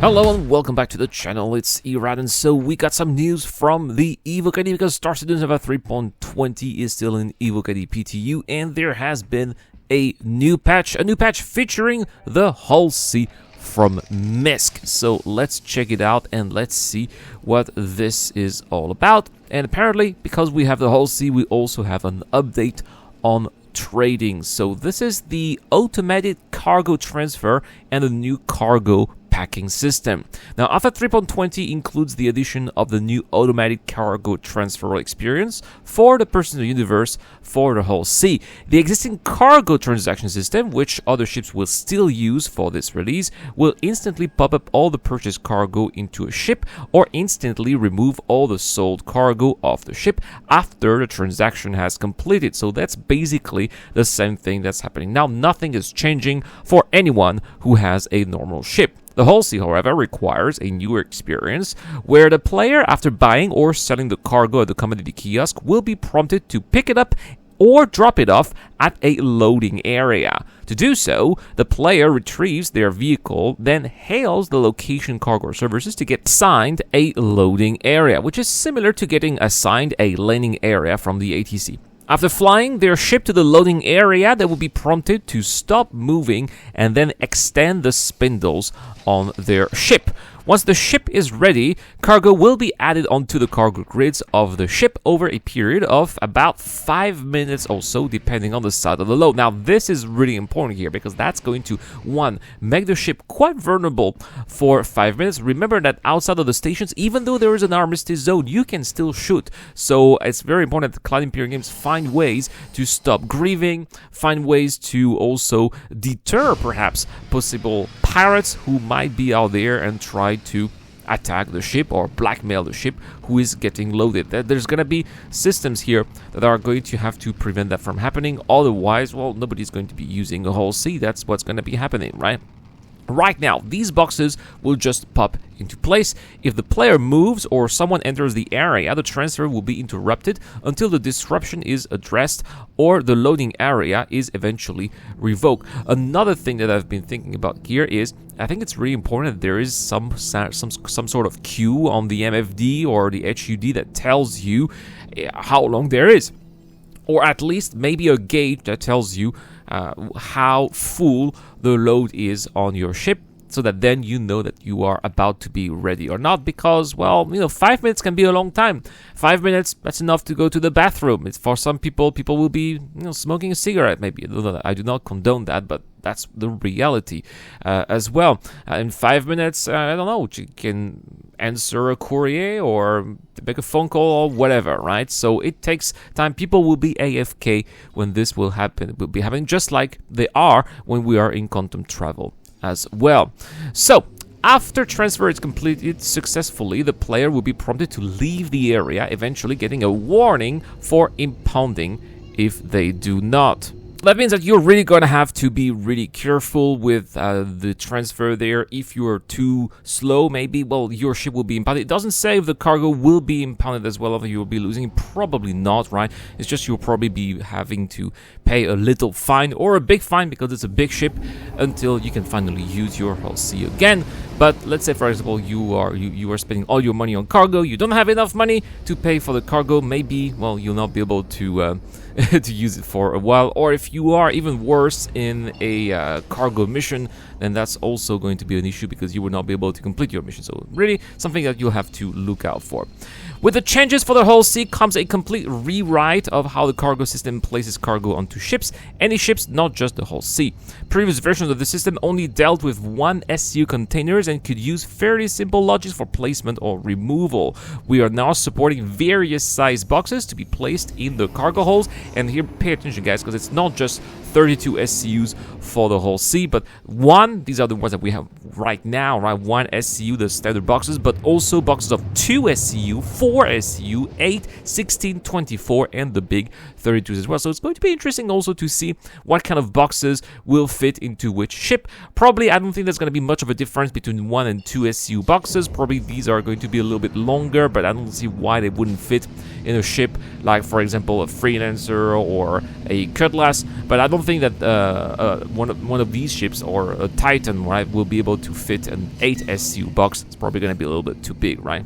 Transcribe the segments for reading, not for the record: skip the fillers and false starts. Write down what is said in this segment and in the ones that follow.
Hello and welcome back to the channel, it's Erad, and so we got some news from the Evocati because Star Citizen Server 3.20 is still in Evocati PTU, and there has been a new patch featuring the Hull C from Misk. So let's check it out and let's see what this is all about. And apparently, because we have the Hull C, we also have an update on trading. So this is the automated cargo transfer and a new cargo packing system. Now, Alpha 3.20 includes the addition of the new automatic cargo transfer experience for the personal universe for the Hull C. The existing cargo transaction system, which other ships will still use for this release, will instantly pop up all the purchased cargo into a ship or instantly remove all the sold cargo off the ship after the transaction has completed. So that's basically the same thing that's happening now. Nothing is changing for anyone who has a normal ship. The Hull C, however, requires a newer experience where the player, after buying or selling the cargo at the commodity kiosk, will be prompted to pick it up or drop it off at a loading area. To do so, the player retrieves their vehicle, then hails the location cargo services to get assigned a loading area, which is similar to getting assigned a landing area from the ATC. After flying their ship to the loading area, they will be prompted to stop moving and then extend the spindles on their ship. Once the ship is ready, cargo will be added onto the cargo grids of the ship over a period of about 5 minutes or so, depending on the size of the load. Now, this is really important here because that's going to, one, make the ship quite vulnerable for 5 minutes. Remember that outside of the stations, even though there is an armistice zone, you can still shoot. So it's very important that Cloud Imperium Games find ways to stop grieving, find ways to also deter perhaps possible pirates who might be out there and try to attack the ship or blackmail the ship who is getting loaded. There's going to be systems here that are going to have to prevent that from happening. Otherwise, well, nobody's going to be using a Hull C. That's what's going to be happening, right? Right now, these boxes will just pop into place. If the player moves or someone enters the area, the transfer will be interrupted until the disruption is addressed or the loading area is eventually revoked. Another thing that I've been thinking about here is I think it's really important that there is some sort of queue on the MFD or the HUD that tells you how long there is, or at least maybe a gauge that tells you how full the load is on your ship, so that then you know that you are about to be ready or not. Because, well, 5 minutes can be a long time. 5 minutes, that's enough to go to the bathroom. It's for some people will be smoking a cigarette maybe. I do not condone that, but that's the reality as well. In 5 minutes, I don't know, you can answer a courier or make a phone call or whatever, right? So it takes time. People will be AFK when this will happen. It will be happening just like they are when we are in quantum travel as well. So after transfer is completed successfully, the player will be prompted to leave the area, eventually getting a warning for impounding if they do not. That means that you're really going to have to be really careful with the transfer there. If you're too slow, maybe, well, your ship will be impounded. It doesn't say if the cargo will be impounded as well, or you'll be losing. Probably not, right? It's just you'll probably be having to pay a little fine or a big fine because it's a big ship until you can finally use your Hull C again. But let's say, for example, you are spending all your money on cargo. You don't have enough money to pay for the cargo. Maybe, well, you'll not be able to to use it for a while. Or if you are even worse in a cargo mission, then that's also going to be an issue because you will not be able to complete your mission. So really something that you'll have to look out for. With the changes for the Hull C comes a complete rewrite of how the cargo system places cargo onto ships. Any ships, not just the Hull C. Previous versions of the system only dealt with one SCU containers and could use fairly simple logics for placement or removal. We are now supporting various size boxes to be placed in the cargo holes. And here, pay attention, guys, because it's not just 32 SCUs for the Hull C, but these are the ones that we have right now, right? One SCU, the standard boxes, but also boxes of 2 SCU, 4 SCU, 8, 16, 24, and the big 32s as well. So it's going to be interesting also to see what kind of boxes will fit into which ship. Probably, I don't think there's going to be much of a difference between 1 and 2 SCU boxes. Probably these are going to be a little bit longer, but I don't see why they wouldn't fit in a ship like, for example, a Freelancer Eradicator or a Cutlass, but I don't think that one of these ships, or a Titan, right, will be able to fit an 8 SU box. It's probably going to be a little bit too big, right?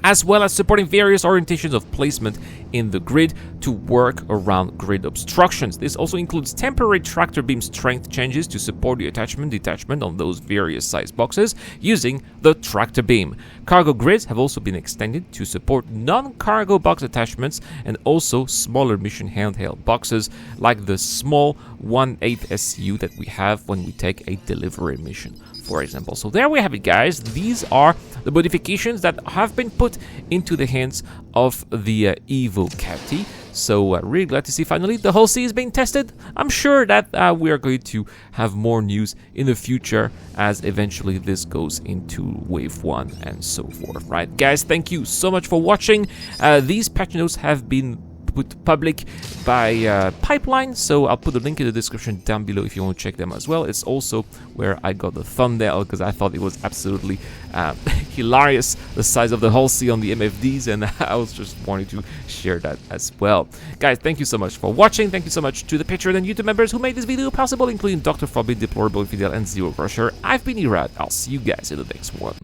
As well as supporting various orientations of placement in the grid to work around grid obstructions. This also includes temporary tractor beam strength changes to support the attachment-detachment on those various size boxes using the tractor beam. Cargo grids have also been extended to support non-cargo box attachments and also smaller mission handheld boxes like the small 1/8 SU that we have when we take a delivery mission, for example. So there we have it, guys. These are the modifications that have been put into the hands of the Evocati. So really glad to see finally the whole sea is being tested. I'm sure that we are going to have more news in the future as eventually this goes into wave 1 and so forth, right? Guys, thank you so much for watching. These patch notes have been put public by Pipeline, so I'll put the link in the description down below if you want to check them as well. It's also where I got the thumbnail because I thought it was absolutely hilarious, the size of the whole sea on the MFDs, and I was just wanting to share that as well. Guys, thank you so much for watching. Thank you so much to the Patreon and YouTube members who made this video possible, including Dr. Forbid, Deplorable Infidel, and Zero Crusher. I've been Erad. I'll see you guys in the next one.